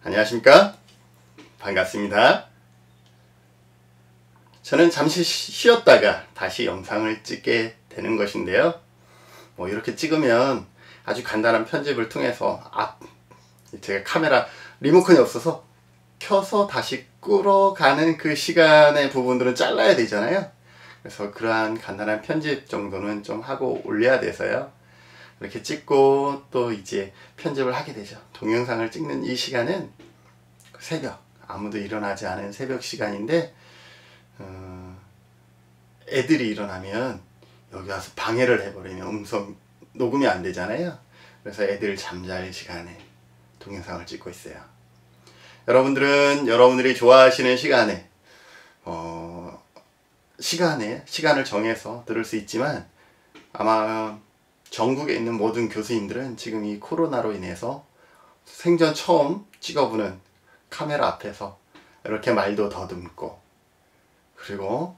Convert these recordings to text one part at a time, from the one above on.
안녕하십니까? 반갑습니다. 저는 잠시 쉬었다가 다시 영상을 찍게 되는 것인데요. 이렇게 찍으면 아주 간단한 편집을 통해서 제가 카메라 리모컨이 없어서 켜서 다시 끌어가는 그 시간의 부분들은 잘라야 되잖아요. 그래서 그러한 간단한 편집 정도는 좀 하고 올려야 돼서요. 이렇게 찍고 또 이제 편집을 하게 되죠. 동영상을 찍는 이 시간은 새벽, 아무도 일어나지 않은 새벽 시간인데 애들이 일어나면 여기 와서 방해를 해버리면 음성 녹음이 안 되잖아요. 그래서 애들 잠잘 시간에 동영상을 찍고 있어요. 여러분들은 여러분들이 좋아하시는 시간을 정해서 들을 수 있지만 아마 전국에 있는 모든 교수님들은 지금 이 코로나로 인해서 생전 처음 찍어보는 카메라 앞에서 이렇게 말도 더듬고, 그리고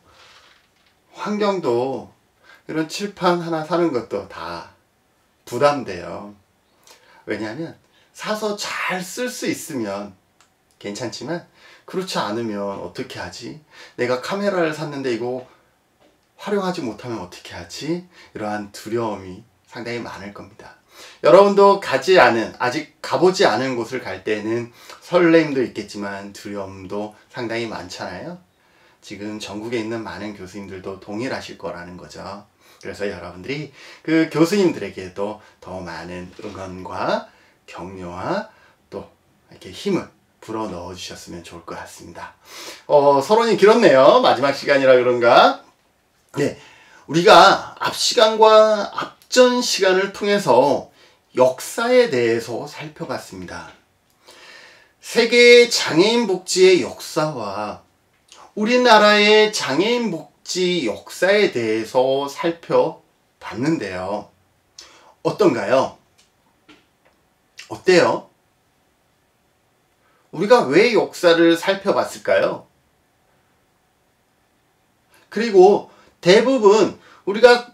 환경도 이런 칠판 하나 사는 것도 다 부담돼요. 왜냐하면 사서 잘 쓸 수 있으면 괜찮지만 그렇지 않으면 어떻게 하지? 내가 카메라를 샀는데 이거 활용하지 못하면 어떻게 하지? 이러한 두려움이 상당히 많을 겁니다. 여러분도 아직 가보지 않은 곳을 갈 때는 설렘도 있겠지만 두려움도 상당히 많잖아요. 지금 전국에 있는 많은 교수님들도 동일하실 거라는 거죠. 그래서 여러분들이 그 교수님들에게도 더 많은 응원과 격려와 또 이렇게 힘을 불어 넣어 주셨으면 좋을 것 같습니다. 서론이 길었네요. 마지막 시간이라 그런가? 네, 우리가 앞 시간과 앞전 시간을 통해서 역사에 대해서 살펴봤습니다. 세계의 장애인 복지의 역사와 우리나라의 장애인 복지 역사에 대해서 살펴봤는데요. 어떤가요? 어때요? 우리가 왜 역사를 살펴봤을까요? 그리고 대부분 우리가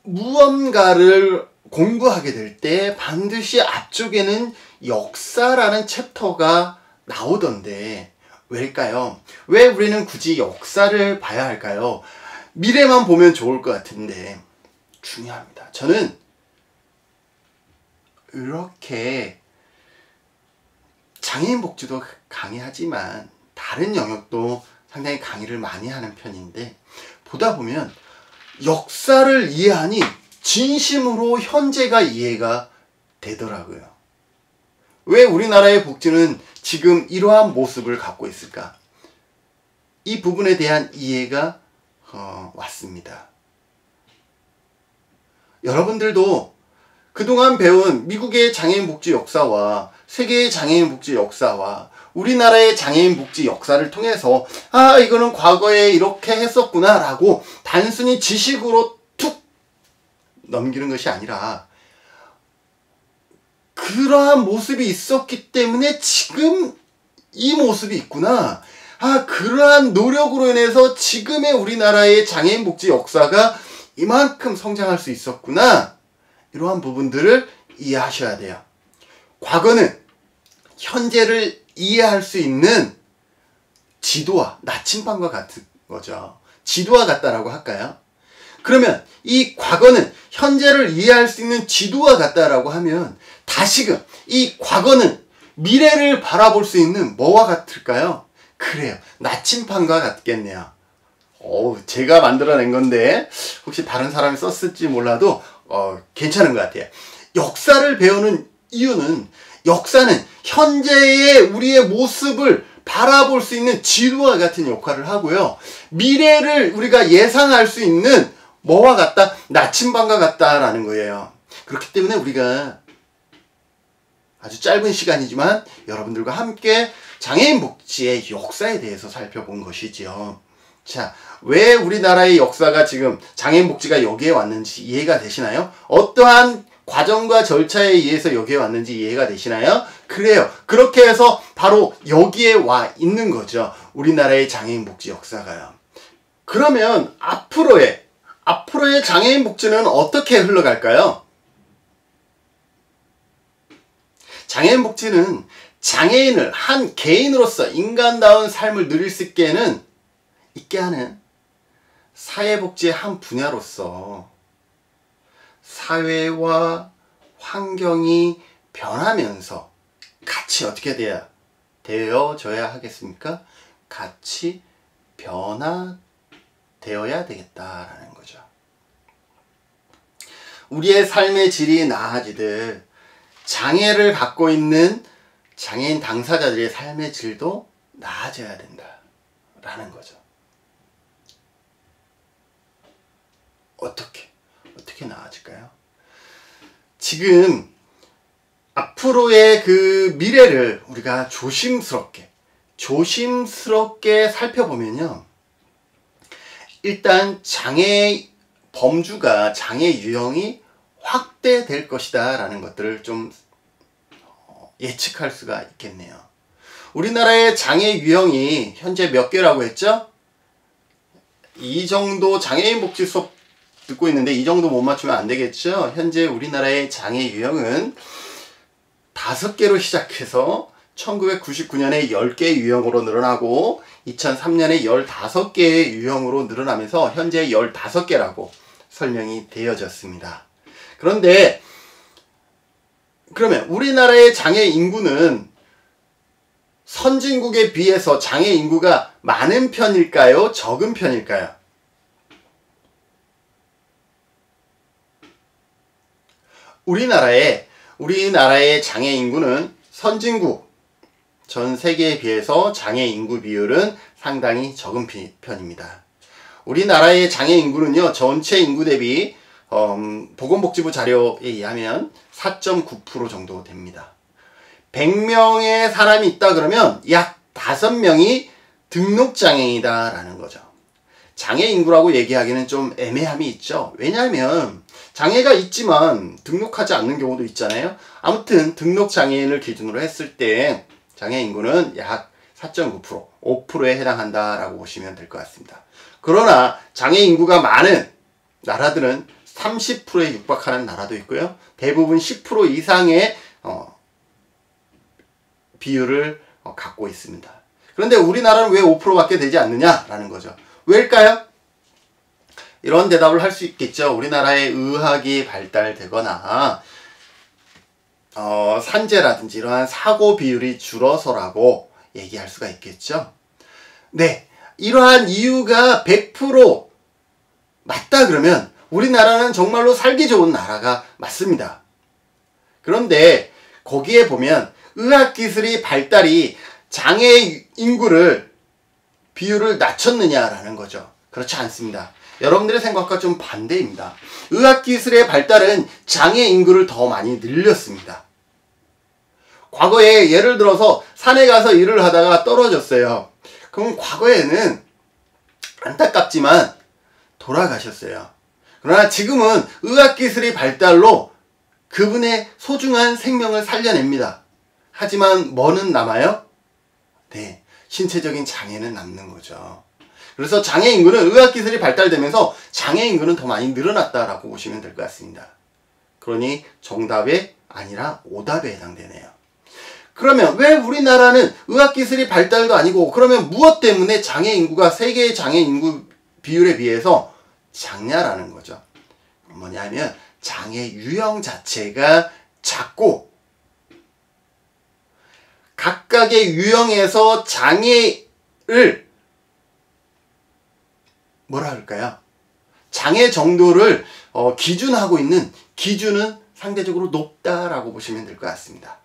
무언가를 공부하게 될 때 반드시 앞쪽에는 역사라는 챕터가 나오던데 왜일까요? 왜 우리는 굳이 역사를 봐야 할까요? 미래만 보면 좋을 것 같은데 중요합니다. 저는 이렇게 장애인 복지도 강의하지만 다른 영역도 상당히 강의를 많이 하는 편인데 보다 보면 역사를 이해하니 진심으로 현재가 이해가 되더라고요. 왜 우리나라의 복지는 지금 이러한 모습을 갖고 있을까? 이 부분에 대한 이해가 왔습니다. 여러분들도 그동안 배운 미국의 장애인 복지 역사와 세계의 장애인 복지 역사와 우리나라의 장애인 복지 역사를 통해서 이거는 과거에 이렇게 했었구나 라고 단순히 지식으로 툭 넘기는 것이 아니라 그러한 모습이 있었기 때문에 지금 이 모습이 있구나. 그러한 노력으로 인해서 지금의 우리나라의 장애인 복지 역사가 이만큼 성장할 수 있었구나. 이러한 부분들을 이해하셔야 돼요. 과거는 현재를 이해할 수 있는 지도와 나침반과 같은 거죠. 지도와 같다라고 할까요? 그러면 이 과거는 현재를 이해할 수 있는 지도와 같다라고 하면 다시금 이 과거는 미래를 바라볼 수 있는 뭐와 같을까요? 그래요. 나침반과 같겠네요. 제가 만들어낸 건데 혹시 다른 사람이 썼을지 몰라도 괜찮은 것 같아요. 역사를 배우는 이유는 역사는 현재의 우리의 모습을 바라볼 수 있는 지도와 같은 역할을 하고요. 미래를 우리가 예상할 수 있는 뭐와 같다? 나침반과 같다라는 거예요. 그렇기 때문에 우리가 아주 짧은 시간이지만 여러분들과 함께 장애인 복지의 역사에 대해서 살펴본 것이지요. 자, 왜 우리나라의 역사가 지금 장애인 복지가 여기에 왔는지 이해가 되시나요? 어떠한 과정과 절차에 의해서 여기에 왔는지 이해가 되시나요? 그래요. 그렇게 해서 바로 여기에 와 있는 거죠. 우리나라의 장애인 복지 역사가요. 그러면 앞으로의 장애인 복지는 어떻게 흘러갈까요? 장애인 복지는 장애인을 한 개인으로서 인간다운 삶을 누릴 수 있게 하는 사회복지의 한 분야로서 사회와 환경이 변하면서 같이 어떻게 되어져야 하겠습니까? 같이 변화되어야 되겠다라는 거죠. 우리의 삶의 질이 나아지듯 장애를 갖고 있는 장애인 당사자들의 삶의 질도 나아져야 된다라는 거죠. 어떻게 나아질까요? 지금 앞으로의 그 미래를 우리가 조심스럽게 살펴보면요. 일단 장애 범주가, 장애 유형이 확대될 것이다 라는 것들을 좀 예측할 수가 있겠네요. 우리나라의 장애 유형이 현재 몇 개라고 했죠? 이 정도 장애인 복지 수업 듣고 있는데 이 정도 못 맞추면 안 되겠죠? 현재 우리나라의 장애 유형은 5개로 시작해서 1999년에 10개 유형으로 늘어나고 2003년에 15개의 유형으로 늘어나면서 현재 15개라고 설명이 되어졌습니다. 그런데 그러면 우리나라의 장애 인구는 선진국에 비해서 장애 인구가 많은 편일까요? 적은 편일까요? 우리나라의 장애 인구는 선진국 전 세계에 비해서 장애 인구 비율은 상당히 적은 편입니다. 우리나라의 장애 인구는요, 전체 인구 대비 보건복지부 자료에 의하면 4.9% 정도 됩니다. 100명의 사람이 있다 그러면 약 5명이 등록장애인이다 라는 거죠. 장애 인구라고 얘기하기는 좀 애매함이 있죠. 왜냐하면 장애가 있지만 등록하지 않는 경우도 있잖아요. 아무튼 등록장애인을 기준으로 했을 때 장애 인구는 약 4.9%, 5%에 해당한다라고 보시면 될 것 같습니다. 그러나 장애 인구가 많은 나라들은 30%에 육박하는 나라도 있고요. 대부분 10% 이상의 비율을 갖고 있습니다. 그런데 우리나라는 왜 5%밖에 되지 않느냐라는 거죠. 왜일까요? 이런 대답을 할 수 있겠죠. 우리나라의 의학이 발달되거나 산재라든지 이러한 사고 비율이 줄어서라고 얘기할 수가 있겠죠. 네, 이러한 이유가 100% 맞다 그러면 우리나라는 정말로 살기 좋은 나라가 맞습니다. 그런데 거기에 보면 의학기술이 발달이 장애 인구를 비율을 낮췄느냐라는 거죠. 그렇지 않습니다. 여러분들의 생각과 좀 반대입니다. 의학기술의 발달은 장애 인구를 더 많이 늘렸습니다. 과거에 예를 들어서 산에 가서 일을 하다가 떨어졌어요. 그럼 과거에는 안타깝지만 돌아가셨어요. 그러나 지금은 의학기술의 발달로 그분의 소중한 생명을 살려냅니다. 하지만 뭐는 남아요? 네, 신체적인 장애는 남는 거죠. 그래서 장애 인구는 의학기술이 발달되면서 장애 인구는 더 많이 늘어났다라고 보시면 될 것 같습니다. 그러니 정답이 아니라 오답에 해당되네요. 그러면 왜 우리나라는 의학기술이 발달도 아니고 그러면 무엇 때문에 장애 인구가 세계의 장애 인구 비율에 비해서 작냐라는 거죠. 뭐냐면 장애 유형 자체가 작고 각각의 유형에서 장애를 뭐라 할까요? 장애 정도를 기준하고 있는 기준은 상대적으로 높다라고 보시면 될 것 같습니다.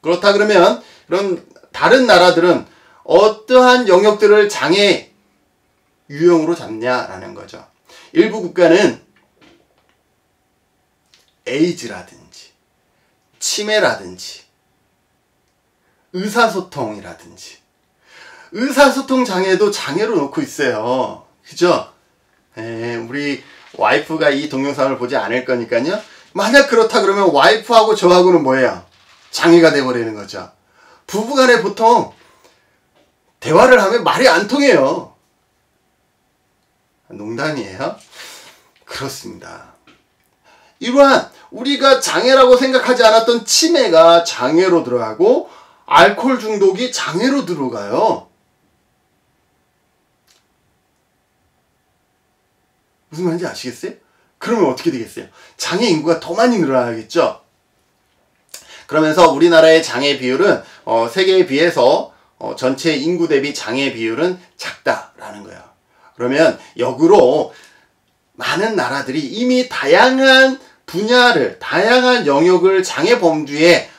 그렇다 그러면 그럼 다른 나라들은 어떠한 영역들을 장애 유형으로 잡냐라는 거죠. 일부 국가는 에이즈라든지 치매라든지 의사소통이라든지 의사소통 장애도 장애로 놓고 있어요. 그죠? 우리 와이프가 이 동영상을 보지 않을 거니까요. 만약 그렇다 그러면 와이프하고 저하고는 뭐예요? 장애가 돼버리는 거죠. 부부간에 보통 대화를 하면 말이 안 통해요. 농담이에요. 그렇습니다. 이러한 우리가 장애라고 생각하지 않았던 치매가 장애로 들어가고 알코올 중독이 장애로 들어가요. 무슨 말인지 아시겠어요? 그러면 어떻게 되겠어요? 장애 인구가 더 많이 늘어나겠죠? 그러면서 우리나라의 장애 비율은 세계에 비해서 전체 인구 대비 장애 비율은 작다라는 거예요. 그러면 역으로 많은 나라들이 이미 다양한 분야를, 다양한 영역을 장애 범주에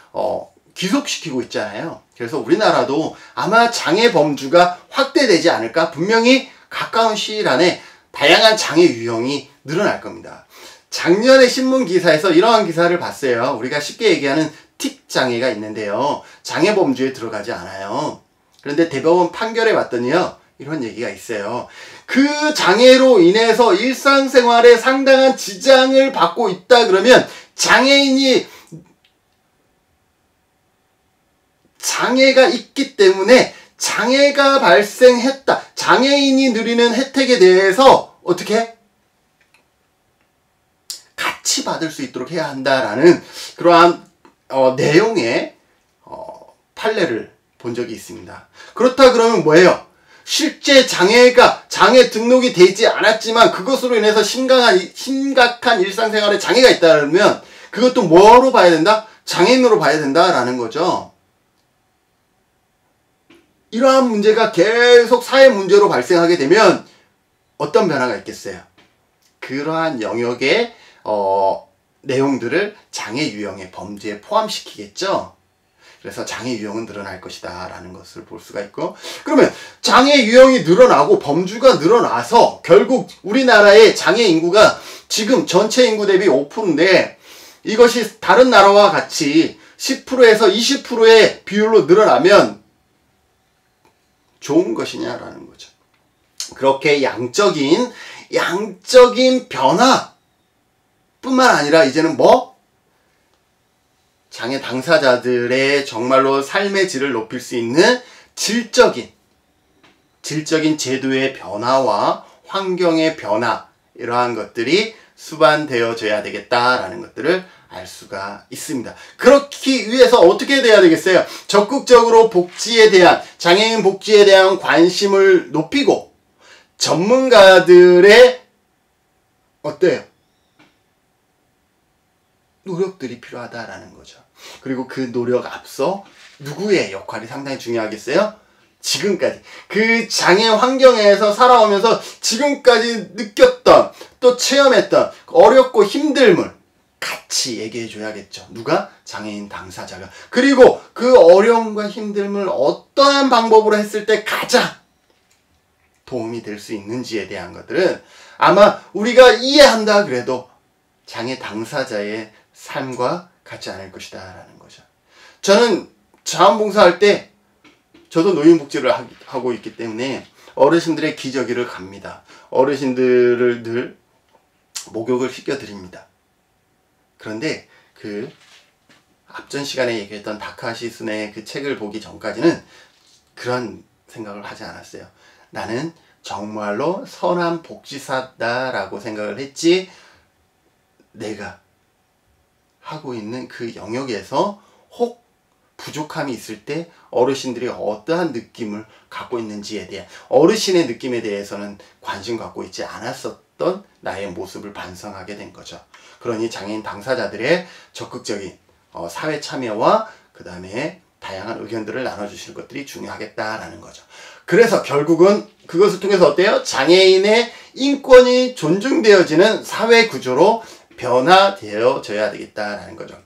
귀속시키고 있잖아요. 그래서 우리나라도 아마 장애 범주가 확대되지 않을까? 분명히 가까운 시일 안에 다양한 장애 유형이 늘어날 겁니다. 작년에 신문 기사에서 이러한 기사를 봤어요. 우리가 쉽게 얘기하는 틱 장애가 있는데요. 장애 범주에 들어가지 않아요. 그런데 대법원 판결에 봤더니요, 이런 얘기가 있어요. 그 장애로 인해서 일상생활에 상당한 지장을 받고 있다 그러면 장애가 있기 때문에 장애가 발생했다. 장애인이 누리는 혜택에 대해서 어떻게? 같이 받을 수 있도록 해야 한다라는 그러한 내용의 판례를 본 적이 있습니다. 그렇다 그러면 뭐예요? 실제 장애 등록이 되지 않았지만 그것으로 인해서 심각한 일상생활에 장애가 있다면 그것도 뭐로 봐야 된다? 장애인으로 봐야 된다라는 거죠. 이러한 문제가 계속 사회 문제로 발생하게 되면 어떤 변화가 있겠어요? 그러한 영역의 내용들을 장애 유형의 범죄에 포함시키겠죠. 그래서 장애 유형은 늘어날 것이다 라는 것을 볼 수가 있고, 그러면 장애 유형이 늘어나고 범주가 늘어나서 결국 우리나라의 장애 인구가 지금 전체 인구 대비 5%인데 이것이 다른 나라와 같이 10%에서 20%의 비율로 늘어나면 좋은 것이냐라는 거죠. 그렇게 양적인 변화 뿐만 아니라 이제는 장애 당사자들의 정말로 삶의 질을 높일 수 있는 질적인 제도의 변화와 환경의 변화, 이러한 것들이 수반되어져야 되겠다라는 것들을 알 수가 있습니다. 그렇기 위해서 어떻게 돼야 되겠어요? 적극적으로 장애인 복지에 대한 관심을 높이고 전문가들의 노력들이 필요하다라는 거죠. 그리고 그 노력 앞서 누구의 역할이 상당히 중요하겠어요? 지금까지 그 장애 환경에서 살아오면서 지금까지 느꼈던 또 체험했던 어렵고 힘듦을 같이 얘기해 줘야겠죠. 누가? 장애인 당사자가. 그리고 그 어려움과 힘듦을 어떠한 방법으로 했을 때 가장 도움이 될 수 있는지에 대한 것들은 아마 우리가 이해한다 그래도 장애 당사자의 삶과 같지 않을 것이다 라는 거죠. 저는 자원봉사할 때 저도 노인복지를 하고 있기 때문에 어르신들의 기저귀를 갑니다. 어르신들을 늘 목욕을 시켜드립니다. 그런데 그 앞전 시간에 얘기했던 다카시 순의 그 책을 보기 전까지는 그런 생각을 하지 않았어요. 나는 정말로 선한 복지사다라고 생각을 했지, 내가 하고 있는 그 영역에서 혹 부족함이 있을 때 어르신들이 어떠한 느낌을 갖고 있는지에 대한, 어르신의 느낌에 대해서는 관심 갖고 있지 않았었던 나의 모습을 반성하게 된 거죠. 그러니 장애인 당사자들의 적극적인 사회 참여와 그 다음에 다양한 의견들을 나눠주실 것들이 중요하겠다라는 거죠. 그래서 결국은 그것을 통해서 어때요? 장애인의 인권이 존중되어지는 사회 구조로 변화되어져야 되겠다라는 거죠.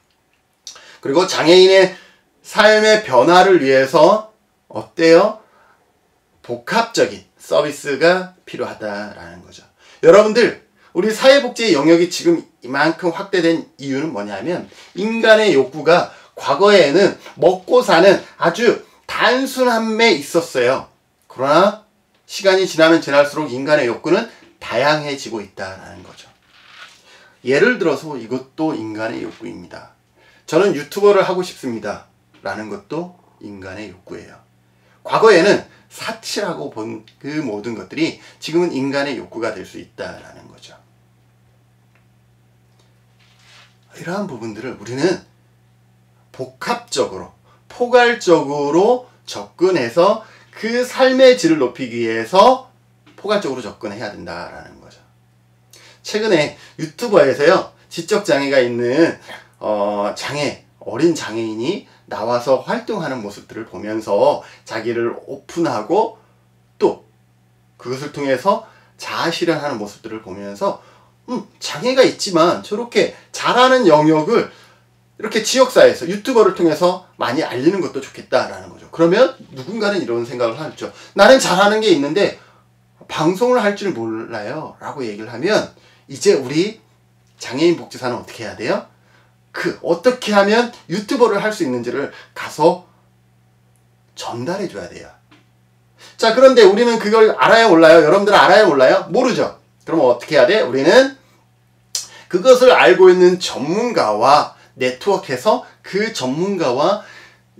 그리고 장애인의 삶의 변화를 위해서 어때요? 복합적인 서비스가 필요하다라는 거죠. 여러분들, 우리 사회복지의 영역이 지금 이만큼 확대된 이유는 뭐냐면 인간의 욕구가 과거에는 먹고 사는 아주 단순함에 있었어요. 그러나 시간이 지나면 지날수록 인간의 욕구는 다양해지고 있다는 거죠. 예를 들어서 이것도 인간의 욕구입니다. 저는 유튜버를 하고 싶습니다 라는 것도 인간의 욕구예요. 과거에는 사치라고 본 그 모든 것들이 지금은 인간의 욕구가 될 수 있다라는 거죠. 이러한 부분들을 우리는 복합적으로 포괄적으로 접근해서 그 삶의 질을 높이기 위해서 포괄적으로 접근해야 된다라는 거죠. 최근에 유튜버에서요, 지적장애가 있는 어린 장애인이 나와서 활동하는 모습들을 보면서 자기를 오픈하고 또 그것을 통해서 자아 실현하는 모습들을 보면서 장애가 있지만 저렇게 잘하는 영역을 이렇게 지역사회에서 유튜버를 통해서 많이 알리는 것도 좋겠다라는 거죠. 그러면 누군가는 이런 생각을 하죠. 나는 잘하는 게 있는데 방송을 할 줄 몰라요 라고 얘기를 하면 이제 우리 장애인 복지사는 어떻게 해야 돼요? 어떻게 하면 유튜버를 할 수 있는지를 가서 전달해 줘야 돼요. 자, 그런데 우리는 그걸 알아야 몰라요? 여러분들은 알아야 몰라요? 모르죠. 그럼 어떻게 해야 돼? 우리는 그것을 알고 있는 전문가와 네트워크해서 그 전문가와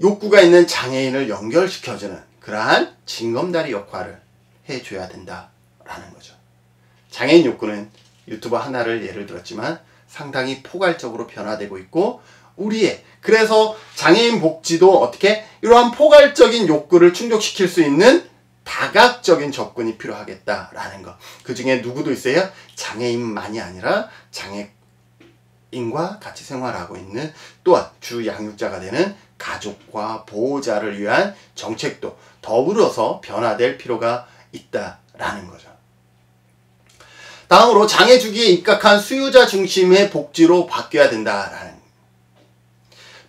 욕구가 있는 장애인을 연결시켜주는 그러한 징검다리 역할을 해줘야 된다라는 거죠. 장애인 욕구는 유튜버 하나를 예를 들었지만 상당히 포괄적으로 변화되고 있고 그래서 장애인 복지도 어떻게 이러한 포괄적인 욕구를 충족시킬 수 있는 다각적인 접근이 필요하겠다라는 거. 그 중에 누구도 있어요? 장애인만이 아니라 장애인과 같이 생활하고 있는 또한 주 양육자가 되는 가족과 보호자를 위한 정책도 더불어서 변화될 필요가 있다라는 거죠. 다음으로 장애 주기에 입각한 수요자 중심의 복지로 바뀌어야 된다라는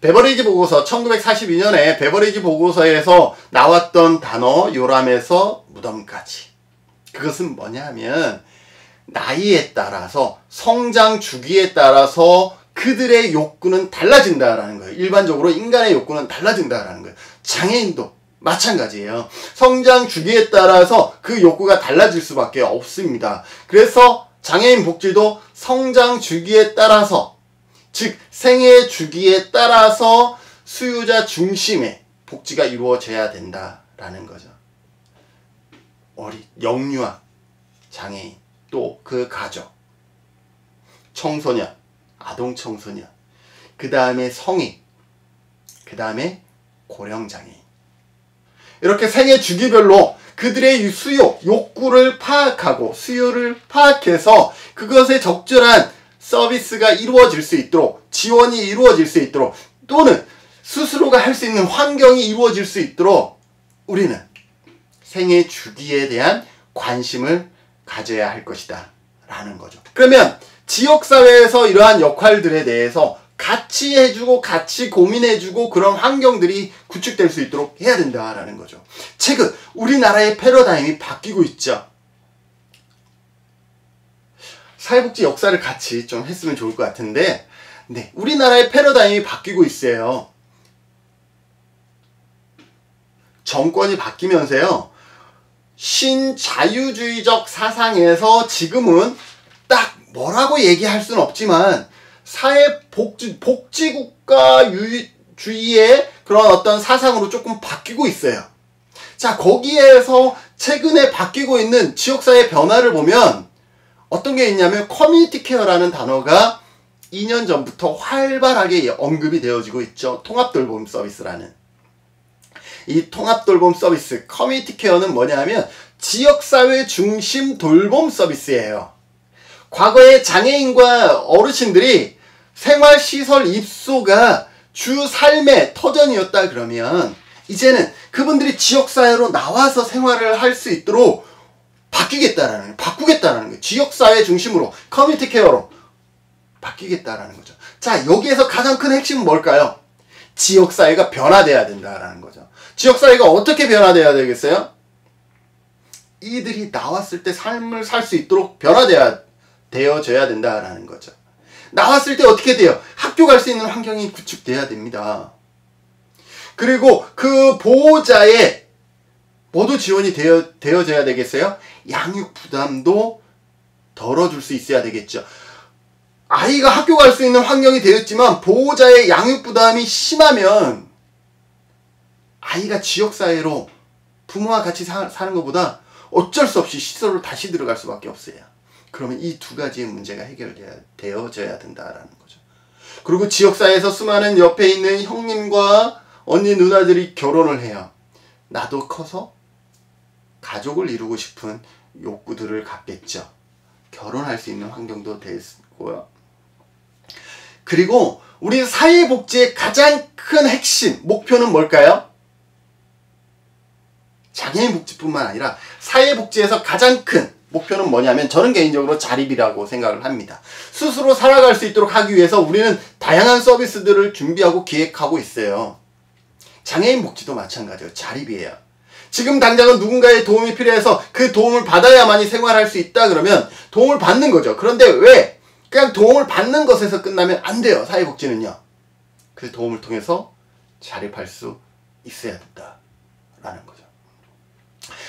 베버리지 보고서 1942년에 베버리지 보고서에서 나왔던 단어 요람에서 무덤까지. 그것은 뭐냐 하면 나이에 따라서 성장 주기에 따라서 그들의 욕구는 달라진다라는 거예요. 일반적으로 인간의 욕구는 달라진다라는 거예요. 장애인도 마찬가지예요. 성장 주기에 따라서 그 욕구가 달라질 수밖에 없습니다. 그래서 장애인 복지도 성장 주기에 따라서 즉 생애 주기에 따라서 수요자 중심의 복지가 이루어져야 된다라는 거죠. 영유아, 장애인, 또 그 가족, 청소년, 아동 청소년, 그 다음에 성인, 그 다음에 고령장애인. 이렇게 생애 주기별로 그들의 수요, 욕구를 파악하고 수요를 파악해서 그것에 적절한 서비스가 이루어질 수 있도록, 지원이 이루어질 수 있도록, 또는 스스로가 할 수 있는 환경이 이루어질 수 있도록 우리는 생애 주기에 대한 관심을 가져야 할 것이다 라는 거죠. 그러면 지역사회에서 이러한 역할들에 대해서 같이 해주고 같이 고민해주고 그런 환경들이 구축될 수 있도록 해야 된다라는 거죠. 최근 우리나라의 패러다임이 바뀌고 있죠. 사회복지 역사를 같이 좀 했으면 좋을 것 같은데, 네, 우리나라의 패러다임이 바뀌고 있어요. 정권이 바뀌면서요, 신자유주의적 사상에서 지금은 딱 뭐라고 얘기할 수는 없지만 복지국가주의의 그런 어떤 사상으로 조금 바뀌고 있어요. 자, 거기에서 최근에 바뀌고 있는 지역사회 변화를 보면 어떤 게 있냐면 커뮤니티 케어라는 단어가 2년 전부터 활발하게 언급이 되어지고 있죠. 통합돌봄 서비스라는. 이 통합돌봄 서비스, 커뮤니티 케어는 뭐냐면 지역사회 중심 돌봄 서비스예요. 과거에 장애인과 어르신들이 생활시설 입소가 주 삶의 터전이었다 그러면 이제는 그분들이 지역사회로 나와서 생활을 할 수 있도록 바꾸겠다라는 거예요. 지역사회 중심으로 커뮤니티 케어로 바뀌겠다라는 거죠. 자, 여기에서 가장 큰 핵심은 뭘까요? 지역사회가 변화돼야 된다라는 거죠. 지역사회가 어떻게 변화돼야 되겠어요? 이들이 나왔을 때 삶을 살 수 있도록 되어져야 된다라는 거죠. 나왔을 때 어떻게 돼요? 학교 갈 수 있는 환경이 구축돼야 됩니다. 그리고 그 보호자의 모두 지원이 되어져야 되겠어요? 양육 부담도 덜어줄 수 있어야 되겠죠. 아이가 학교 갈 수 있는 환경이 되었지만 보호자의 양육 부담이 심하면 아이가 지역사회로 부모와 같이 사는 것보다 어쩔 수 없이 시설로 다시 들어갈 수밖에 없어요. 그러면 이 두 가지의 문제가 해결되어져야 된다라는 거죠. 그리고 지역사회에서 수많은 옆에 있는 형님과 언니 누나들이 결혼을 해요. 나도 커서 가족을 이루고 싶은 욕구들을 갖겠죠. 결혼할 수 있는 환경도 되고요. 그리고 우리 사회복지의 가장 큰 핵심, 목표는 뭘까요? 장애인 복지뿐만 아니라 사회복지에서 가장 큰 목표는 뭐냐면 저는 개인적으로 자립이라고 생각을 합니다. 스스로 살아갈 수 있도록 하기 위해서 우리는 다양한 서비스들을 준비하고 기획하고 있어요. 장애인 복지도 마찬가지예요. 자립이에요. 지금 당장은 누군가의 도움이 필요해서 그 도움을 받아야만이 생활할 수 있다 그러면 도움을 받는 거죠. 그런데 왜? 그냥 도움을 받는 것에서 끝나면 안 돼요. 사회복지는요. 그 도움을 통해서 자립할 수 있어야 된다라는 거죠.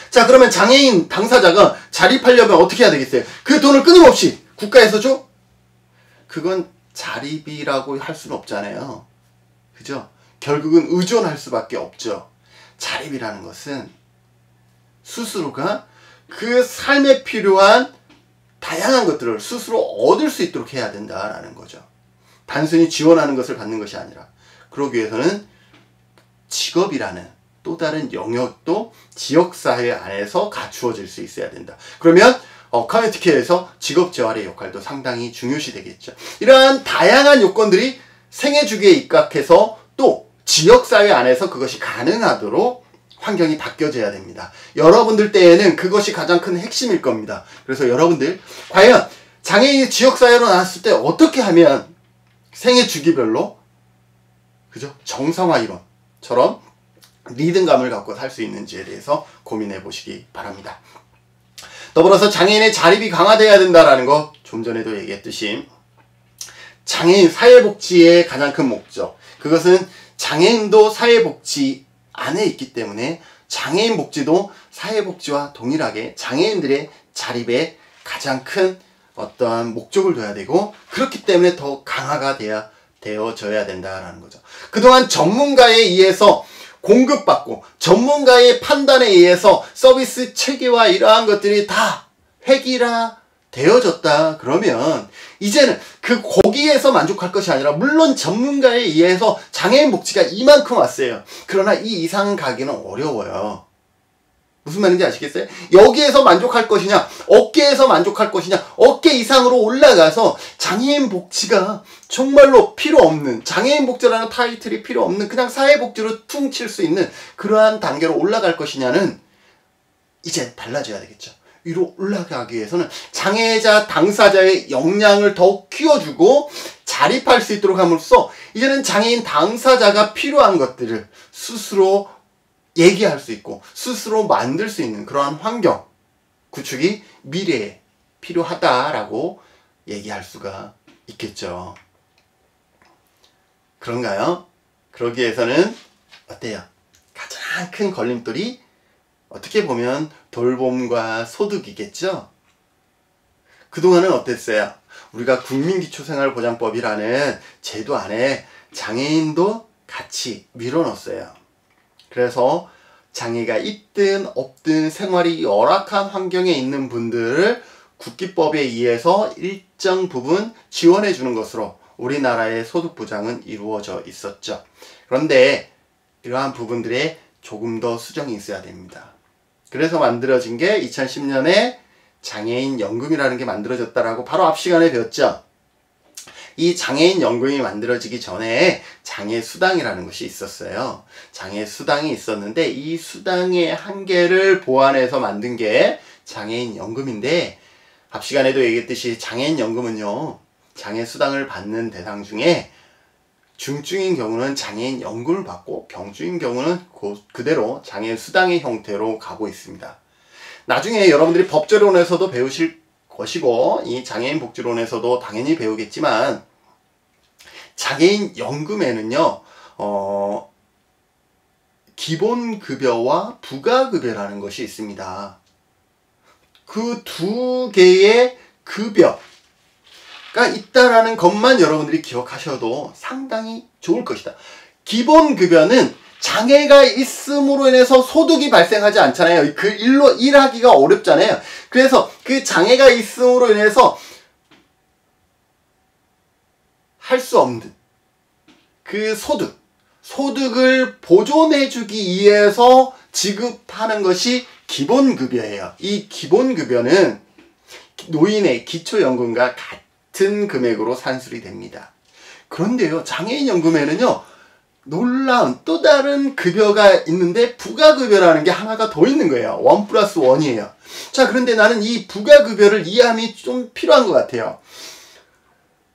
자, 그러면 장애인 당사자가 자립하려면 어떻게 해야 되겠어요? 그 돈을 끊임없이 국가에서 줘? 그건 자립이라고 할 수는 없잖아요. 그죠? 결국은 의존할 수밖에 없죠. 자립이라는 것은 스스로가 그 삶에 필요한 다양한 것들을 스스로 얻을 수 있도록 해야 된다라는 거죠. 단순히 지원하는 것을 받는 것이 아니라 그러기 위해서는 직업이라는 또 다른 영역도 지역사회 안에서 갖추어질 수 있어야 된다. 그러면 커뮤니티 케어에서 직업재활의 역할도 상당히 중요시 되겠죠. 이러한 다양한 요건들이 생애주기에 입각해서 또 지역사회 안에서 그것이 가능하도록 환경이 바뀌어져야 됩니다. 여러분들 때에는 그것이 가장 큰 핵심일 겁니다. 그래서 여러분들 과연 장애인이 지역사회로 나왔을 때 어떻게 하면 생애주기별로 그죠? 정상화 이론처럼 리듬감을 갖고 살 수 있는지에 대해서 고민해 보시기 바랍니다. 더불어서 장애인의 자립이 강화되어야 된다는 거 좀 전에도 얘기했듯이 장애인 사회복지의 가장 큰 목적 그것은 장애인도 사회복지 안에 있기 때문에 장애인 복지도 사회복지와 동일하게 장애인들의 자립에 가장 큰 어떠한 목적을 둬야 되고 그렇기 때문에 더 강화가 되어져야 된다라는 거죠. 그동안 전문가에 의해서 공급받고 전문가의 판단에 의해서 서비스 체계와 이러한 것들이 다 획일화 되어졌다 그러면 이제는 거기에서 만족할 것이 아니라 물론 전문가에 의해서 장애인 복지가 이만큼 왔어요. 그러나 이 이상 가기는 어려워요. 무슨 말인지 아시겠어요? 여기에서 만족할 것이냐 어깨에서 만족할 것이냐 어깨 이상으로 올라가서 장애인 복지가 정말로 필요 없는 장애인 복지라는 타이틀이 필요 없는 그냥 사회복지로 퉁칠 수 있는 그러한 단계로 올라갈 것이냐는 이제 달라져야 되겠죠. 위로 올라가기 위해서는 장애자 당사자의 역량을 더욱 키워주고 자립할 수 있도록 함으로써 이제는 장애인 당사자가 필요한 것들을 스스로 얘기할 수 있고 스스로 만들 수 있는 그러한 환경 구축이 미래에 필요하다라고 얘기할 수가 있겠죠. 그런가요? 그러기 위해서는 어때요? 가장 큰 걸림돌이 어떻게 보면 돌봄과 소득이겠죠? 그동안은 어땠어요? 우리가 국민기초생활보장법이라는 제도 안에 장애인도 같이 밀어넣었어요. 그래서 장애가 있든 없든 생활이 열악한 환경에 있는 분들을 국기법에 의해서 일정 부분 지원해 주는 것으로 우리나라의 소득 보장은 이루어져 있었죠. 그런데 이러한 부분들에 조금 더 수정이 있어야 됩니다. 그래서 만들어진 게 2010년에 장애인 연금이라는 게 만들어졌다라고 바로 앞 시간에 배웠죠. 이 장애인 연금이 만들어지기 전에 장애 수당이라는 것이 있었어요. 장애 수당이 있었는데 이 수당의 한계를 보완해서 만든 게 장애인 연금인데 앞 시간에도 얘기했듯이 장애인 연금은요. 장애 수당을 받는 대상 중에 중증인 경우는 장애인 연금을 받고 경증인 경우는 그대로 장애 수당의 형태로 가고 있습니다. 나중에 여러분들이 법제론에서도 배우실 것이고 이 장애인 복지론에서도 당연히 배우겠지만 장애인 연금에는요 기본급여와 부가급여라는 것이 있습니다. 그 두 개의 급여가 있다라는 것만 여러분들이 기억하셔도 상당히 좋을 것이다. 기본급여는 장애가 있음으로 인해서 소득이 발생하지 않잖아요. 그 일하기가 어렵잖아요. 그래서 그 장애가 있음으로 인해서 할 수 없는 그 소득, 소득을 보존해주기 위해서 지급하는 것이 기본급여예요. 이 기본급여는 노인의 기초연금과 같은 금액으로 산술이 됩니다. 그런데요, 장애인연금에는요, 놀라운 또 다른 급여가 있는데 부가급여라는 게 하나가 더 있는 거예요. 1+1이에요. 자, 그런데 나는 이 부가급여를 이해함이 좀 필요한 것 같아요.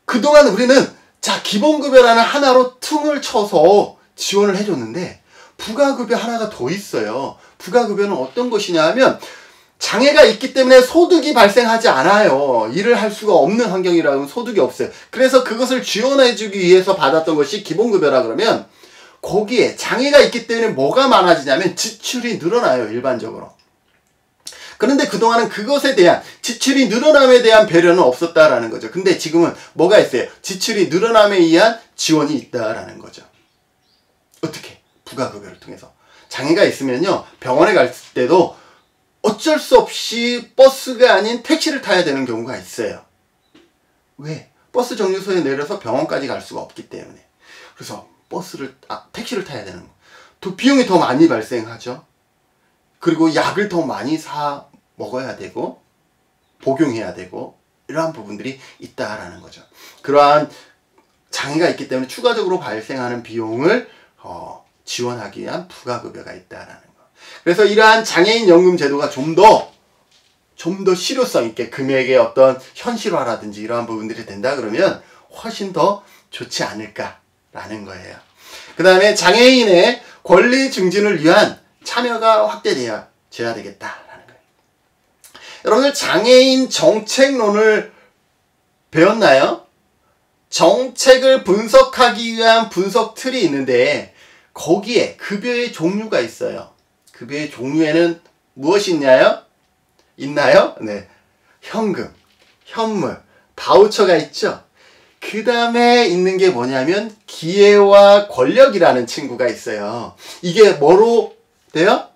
그동안 우리는 자, 기본급여라는 하나로 퉁을 쳐서 지원을 해줬는데 부가급여 하나가 더 있어요. 부가급여는 어떤 것이냐 하면 장애가 있기 때문에 소득이 발생하지 않아요. 일을 할 수가 없는 환경이라면 소득이 없어요. 그래서 그것을 지원해주기 위해서 받았던 것이 기본급여라 그러면 거기에 장애가 있기 때문에 뭐가 많아지냐면 지출이 늘어나요. 일반적으로. 그런데 그동안은 그것에 대한 지출이 늘어남에 대한 배려는 없었다라는 거죠. 근데 지금은 뭐가 있어요? 지출이 늘어남에 의한 지원이 있다라는 거죠. 어떻게? 부가급여를 통해서. 장애가 있으면요, 병원에 갈 때도 어쩔 수 없이 버스가 아닌 택시를 타야 되는 경우가 있어요. 왜? 버스 정류소에 내려서 병원까지 갈 수가 없기 때문에. 그래서 택시를 타야 되는 거. 또 비용이 더 많이 발생하죠. 그리고 약을 더 많이 사 먹어야 되고 복용해야 되고 이러한 부분들이 있다라는 거죠. 그러한 장애가 있기 때문에 추가적으로 발생하는 비용을 지원하기 위한 부가급여가 있다라는 거. 그래서 이러한 장애인 연금 제도가 좀 더 실효성 있게 금액의 어떤 현실화라든지 이러한 부분들이 된다 그러면 훨씬 더 좋지 않을까라는 거예요. 그 다음에 장애인의 권리 증진을 위한 참여가 확대되어야 되겠다라는 거예요. 여러분들 장애인 정책론을 배웠나요? 정책을 분석하기 위한 분석 틀이 있는데 거기에 급여의 종류가 있어요. 급여의 종류에는 무엇이 있나요? 네. 현금, 현물, 바우처가 있죠. 그 다음에 있는 게 뭐냐면 기회와 권력이라는 친구가 있어요. 이게 뭐로 돼요?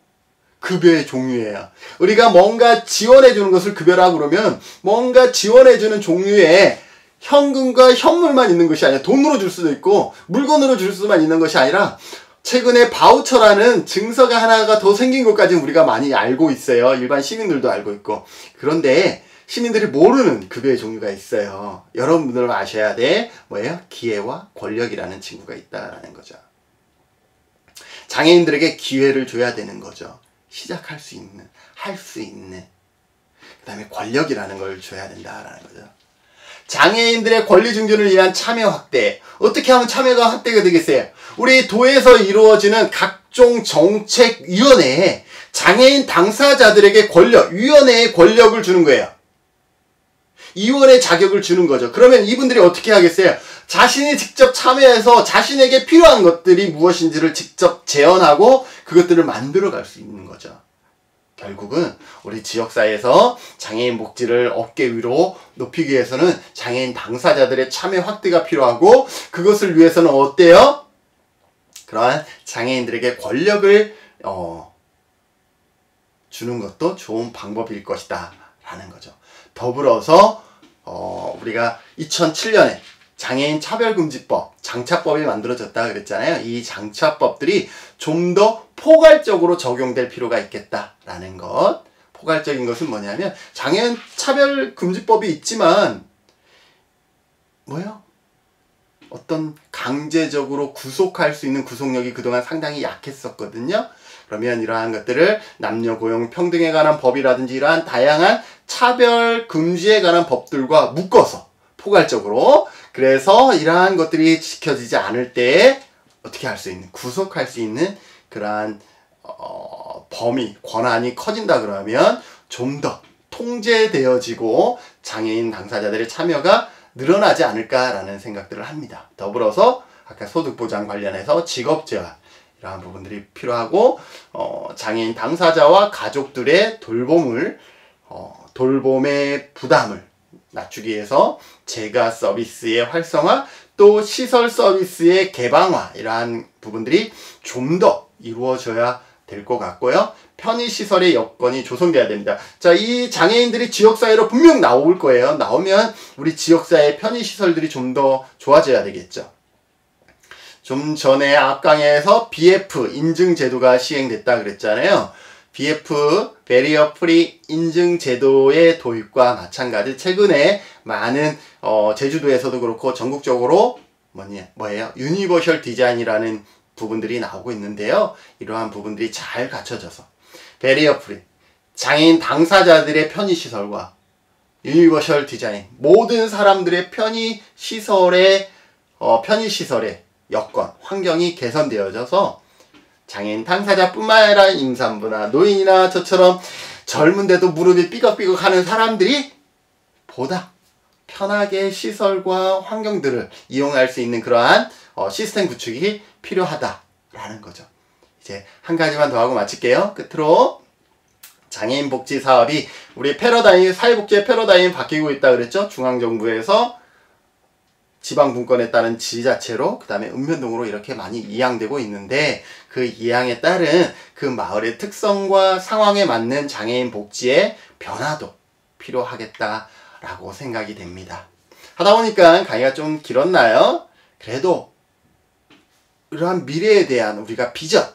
급여의 종류예요. 우리가 뭔가 지원해주는 것을 급여라고 그러면 뭔가 지원해주는 종류의 현금과 현물만 있는 것이 아니라 돈으로 줄 수도 있고 물건으로 줄 수만 있는 것이 아니라 최근에 바우처라는 증서가 하나가 더 생긴 것까지는 우리가 많이 알고 있어요. 일반 시민들도 알고 있고. 그런데 시민들이 모르는 급여의 종류가 있어요. 여러분들은 아셔야 돼. 뭐예요? 기회와 권력이라는 친구가 있다라는 거죠. 장애인들에게 기회를 줘야 되는 거죠. 시작할 수 있는, 할 수 있는. 그 다음에 권력이라는 걸 줘야 된다라는 거죠. 장애인들의 권리 증진을 위한 참여 확대. 어떻게 하면 참여가 확대가 되겠어요? 우리 도에서 이루어지는 각종 정책위원회에 장애인 당사자들에게 위원회에 권력을 주는 거예요. 위원회 자격을 주는 거죠. 그러면 이분들이 어떻게 하겠어요? 자신이 직접 참여해서 자신에게 필요한 것들이 무엇인지를 직접 제언하고 그것들을 만들어갈 수 있는 거죠. 결국은 우리 지역사회에서 장애인 복지를 어깨 위로 높이기 위해서는 장애인 당사자들의 참여 확대가 필요하고 그것을 위해서는 어때요? 그러한 장애인들에게 권력을 주는 것도 좋은 방법일 것이다 라는 거죠. 더불어서 우리가 2007년에 장애인 차별금지법, 장차법이 만들어졌다 그랬잖아요. 이 장차법들이 좀 더 포괄적으로 적용될 필요가 있겠다라는 것. 포괄적인 것은 뭐냐면 장애인 차별금지법이 있지만 어떤 강제적으로 구속할 수 있는 구속력이 그동안 상당히 약했었거든요. 그러면 이러한 것들을 남녀 고용 평등에 관한 법이라든지 이러한 다양한 차별 금지에 관한 법들과 묶어서 포괄적으로 그래서 이러한 것들이 지켜지지 않을 때 어떻게 할 수 있는 구속할 수 있는 그러한 범위 권한이 커진다 그러면 좀 더 통제되어지고 장애인 당사자들의 참여가 늘어나지 않을까라는 생각들을 합니다. 더불어서 아까 소득보장 관련해서 직업재활 이러한 부분들이 필요하고 장애인 당사자와 가족들의 돌봄의 부담을 낮추기 위해서 재가 서비스의 활성화 또 시설 서비스의 개방화 이러한 부분들이 좀 더 이루어져야 될 것 같고요. 편의시설의 여건이 조성돼야 됩니다. 자, 이 장애인들이 지역사회로 분명 나올 거예요. 나오면 우리 지역사회 편의시설들이 좀 더 좋아져야 되겠죠. 좀 전에 앞강에서 BF 인증제도가 시행됐다 그랬잖아요. BF 베리어 프리 인증제도의 도입과 마찬가지 최근에 많은 제주도에서도 그렇고 전국적으로 뭐예요? 유니버셜 디자인이라는 부분들이 나오고 있는데요. 이러한 부분들이 잘 갖춰져서 베리어 프리 장애인 당사자들의 편의시설과 유니버셜 디자인 모든 사람들의 편의시설의 여건, 환경이 개선되어져서 장애인 당사자뿐만 아니라 임산부나 노인이나 저처럼 젊은데도 무릎이 삐걱삐걱 하는 사람들이 보다 편하게 시설과 환경들을 이용할 수 있는 그러한 시스템 구축이 필요하다라는 거죠. 이제 한 가지만 더 하고 마칠게요. 끝으로 장애인 복지 사업이 우리 패러다임, 사회복지의 패러다임이 바뀌고 있다 그랬죠. 중앙정부에서 지방분권에 따른 지자체로 그 다음에 읍면동으로 이렇게 많이 이양되고 있는데 그 이양에 따른 그 마을의 특성과 상황에 맞는 장애인 복지의 변화도 필요하겠다라고 생각이 됩니다. 하다 보니까 강의가 좀 길었나요? 그래도 이러한 미래에 대한 우리가 비전,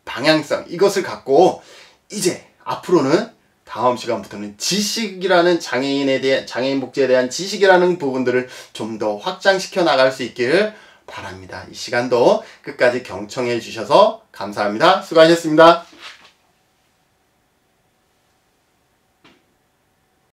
방향성 이것을 갖고 이제 앞으로는 다음 시간부터는 지식이라는 장애인 복지에 대한 지식이라는 부분들을 좀 더 확장시켜 나갈 수 있기를 바랍니다. 이 시간도 끝까지 경청해 주셔서 감사합니다. 수고하셨습니다.